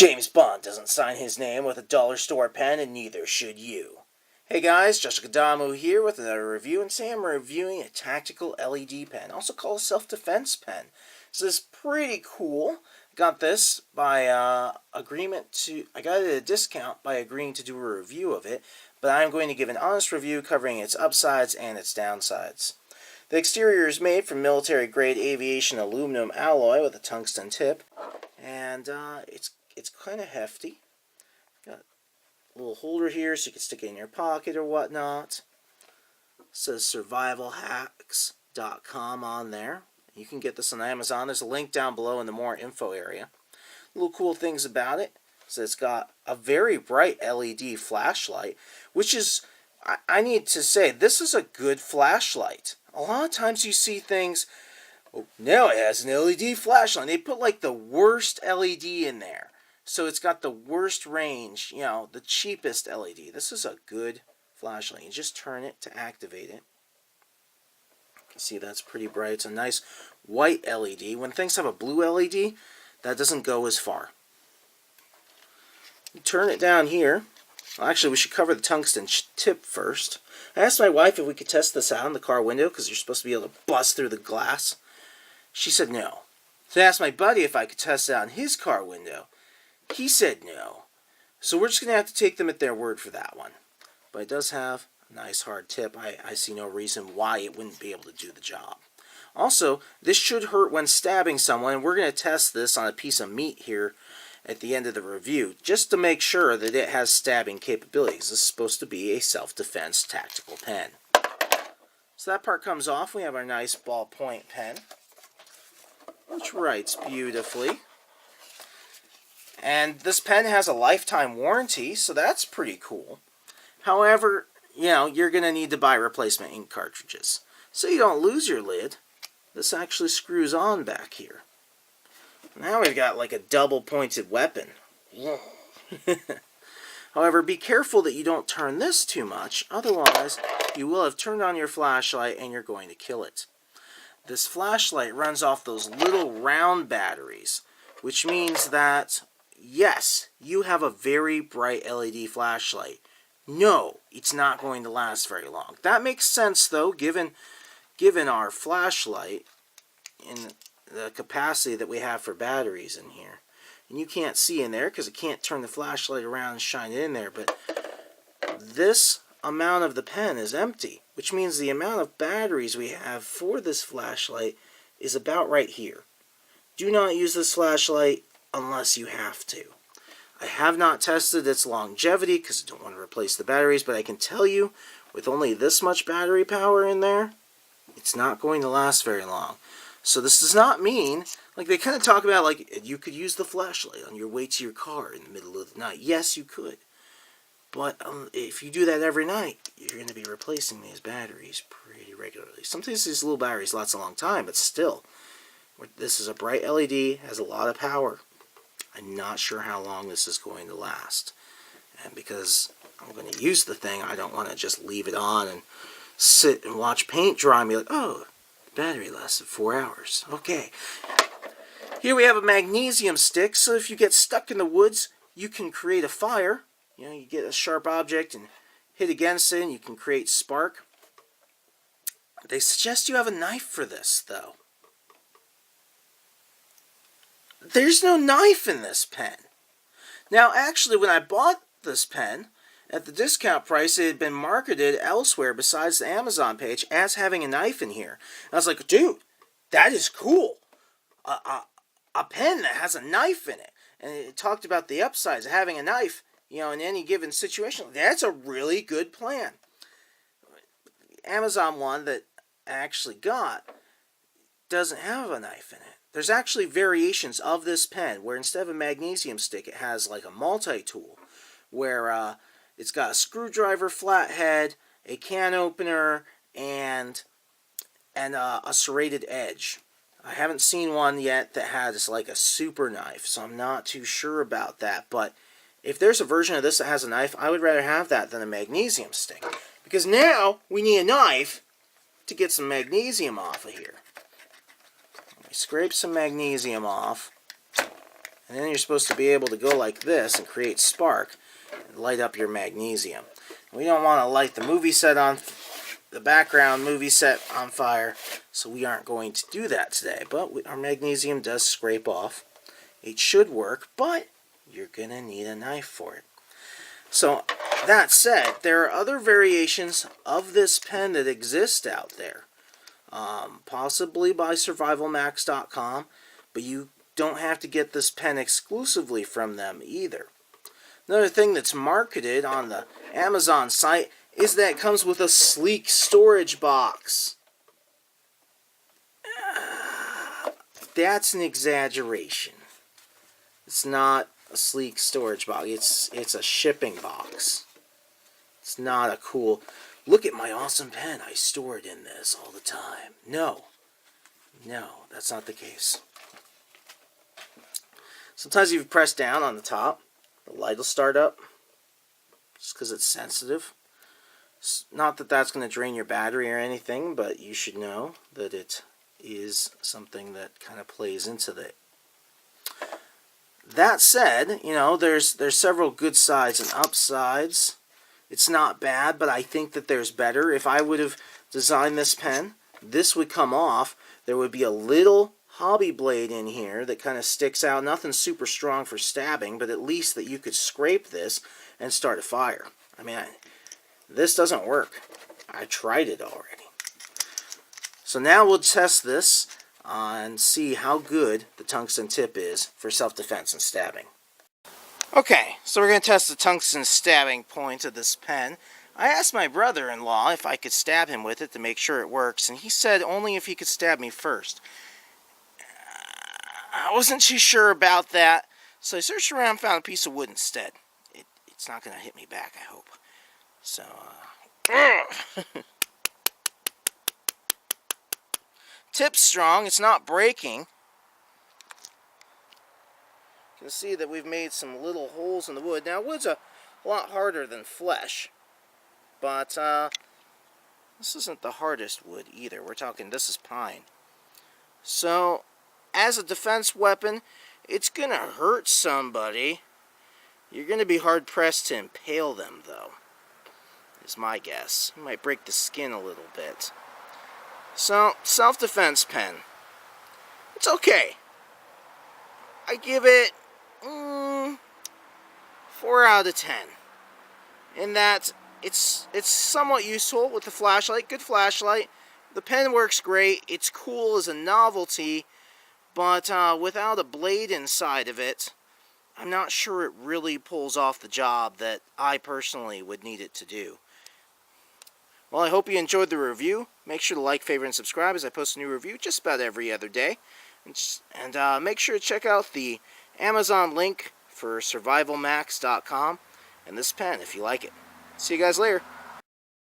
James Bond doesn't sign his name with a dollar store pen, and neither should you. Hey guys, Joshua Kadamu here with another review, and today I'm reviewing a tactical LED pen, also called a self-defense pen. This is pretty cool. Got this by I got it at a discount by agreeing to do a review of it, but I'm going to give an honest review covering its upsides and its downsides. The exterior is made from military-grade aviation aluminum alloy with a tungsten tip, and it's kind of hefty. Got a little holder here so you can stick it in your pocket or whatnot. It says survivalhax.com on there. You can get this on Amazon. There's a link down below in the more info area. Little cool things about it is that it's got a very bright LED flashlight, which is, I need to say, this is a good flashlight. A lot of times you see things, oh, now it has an LED flashlight. They put like the worst LED in there. So it's got the worst range, the cheapest LED. This is a good flashlight. You just turn it to activate it. You can see that's pretty bright. It's a nice white LED. When things have a blue LED, that doesn't go as far. You turn it down here. Well, actually, we should cover the tungsten tip first. I asked my wife if we could test this out in the car window because you're supposed to be able to bust through the glass. She said no. So I asked my buddy if I could test it out in his car window. He said no. So we're just going to have to take them at their word for that one. But it does have a nice hard tip. I see no reason why it wouldn't be able to do the job. Also, this should hurt when stabbing someone. And we're going to test this on a piece of meat here at the end of the review, just to make sure that it has stabbing capabilities. This is supposed to be a self-defense tactical pen. So that part comes off. We have our nice ballpoint pen, which writes beautifully. And this pen has a lifetime warranty, so that's pretty cool. However, you're going to need to buy replacement ink cartridges. So you don't lose your lid, this actually screws on back here. Now we've got like a double-pointed weapon. However, be careful that you don't turn this too much, otherwise you will have turned on your flashlight and you're going to kill it. This flashlight runs off those little round batteries, which means that, yes, you have a very bright LED flashlight. No, it's not going to last very long. That makes sense, though, given our flashlight and the capacity that we have for batteries in here. And you can't see in there because it can't turn the flashlight around and shine it in there, but this amount of the pen is empty, which means the amount of batteries we have for this flashlight is about right here. Do not use this flashlight unless you have to. I have not tested its longevity because I don't want to replace the batteries, but I can tell you, with only this much battery power in there, it's not going to last very long. So this does not mean, like they kind of talk about, like you could use the flashlight on your way to your car in the middle of the night. Yes, you could. But if you do that every night, you're going to be replacing these batteries pretty regularly. Sometimes these little batteries last a long time, but still, this is a bright LED, has a lot of power. I'm not sure how long this is going to last. And because I'm going to use the thing, I don't want to just leave it on and sit and watch paint dry and be like, oh, battery lasted 4 hours. Okay. Here we have a magnesium stick, so if you get stuck in the woods, you can create a fire. You get a sharp object and hit against it, and you can create spark. They suggest you have a knife for this, though. There's no knife in this pen. Now, actually, when I bought this pen, at the discount price, it had been marketed elsewhere besides the Amazon page as having a knife in here. And I was like, dude, that is cool. A pen that has a knife in it. And it talked about the upsides of having a knife, in any given situation. That's a really good plan. Amazon one that I actually got doesn't have a knife in it. There's actually variations of this pen where instead of a magnesium stick, it has like a multi-tool where it's got a screwdriver flathead, a can opener, and a serrated edge. I haven't seen one yet that has like a super knife, so I'm not too sure about that. But if there's a version of this that has a knife, I would rather have that than a magnesium stick. Because now we need a knife to get some magnesium off of here. Let me scrape some magnesium off. And then you're supposed to be able to go like this and create spark and light up your magnesium. We don't want to light the movie set on the background movie set on fire, so we aren't going to do that today. But our magnesium does scrape off. It should work, but you're going to need a knife for it. So, that said, there are other variations of this pen that exist out there. Possibly by survivalhax.com, but you don't have to get this pen exclusively from them either. Another thing that's marketed on the Amazon site is that it comes with a sleek storage box. That's an exaggeration. It's not a sleek storage box. It's a shipping box. It's not a cool, look at my awesome pen, I store it in this all the time. No, that's not the case. Sometimes if you press down on the top, the light will start up, just because it's sensitive. Not that that's going to drain your battery or anything, but you should know that it is something that kind of plays into that. That said, you know, there's several good sides and upsides. It's not bad, but I think that there's better. If I would have designed this pen, this would come off. There would be a little hobby blade in here that kind of sticks out. Nothing super strong for stabbing, but at least that you could scrape this and start a fire. I mean, this doesn't work. I tried it already. So now we'll test this and see how good the tungsten tip is for self-defense and stabbing. Okay, so we're going to test the tungsten stabbing point of this pen. I asked my brother-in-law if I could stab him with it to make sure it works, and he said only if he could stab me first. I wasn't too sure about that, so I searched around and found a piece of wood instead. It's not going to hit me back, I hope. So, tip's strong, it's not breaking. You can see that we've made some little holes in the wood. Now, wood's a lot harder than flesh, but this isn't the hardest wood either. We're talking, this is pine. So, as a defense weapon, it's going to hurt somebody. You're going to be hard-pressed to impale them, though, is my guess. You might break the skin a little bit. So, self-defense pen. It's okay. I give it 4 out of 10. In that it's somewhat useful with the flashlight, good flashlight. The pen works great. It's cool as a novelty, but without a blade inside of it, I'm not sure it really pulls off the job that I personally would need it to do. Well, I hope you enjoyed the review. Make sure to like, favorite, and subscribe as I post a new review just about every other day. And make sure to check out the Amazon link for survivalhax.com and this pen if you like it. See you guys later.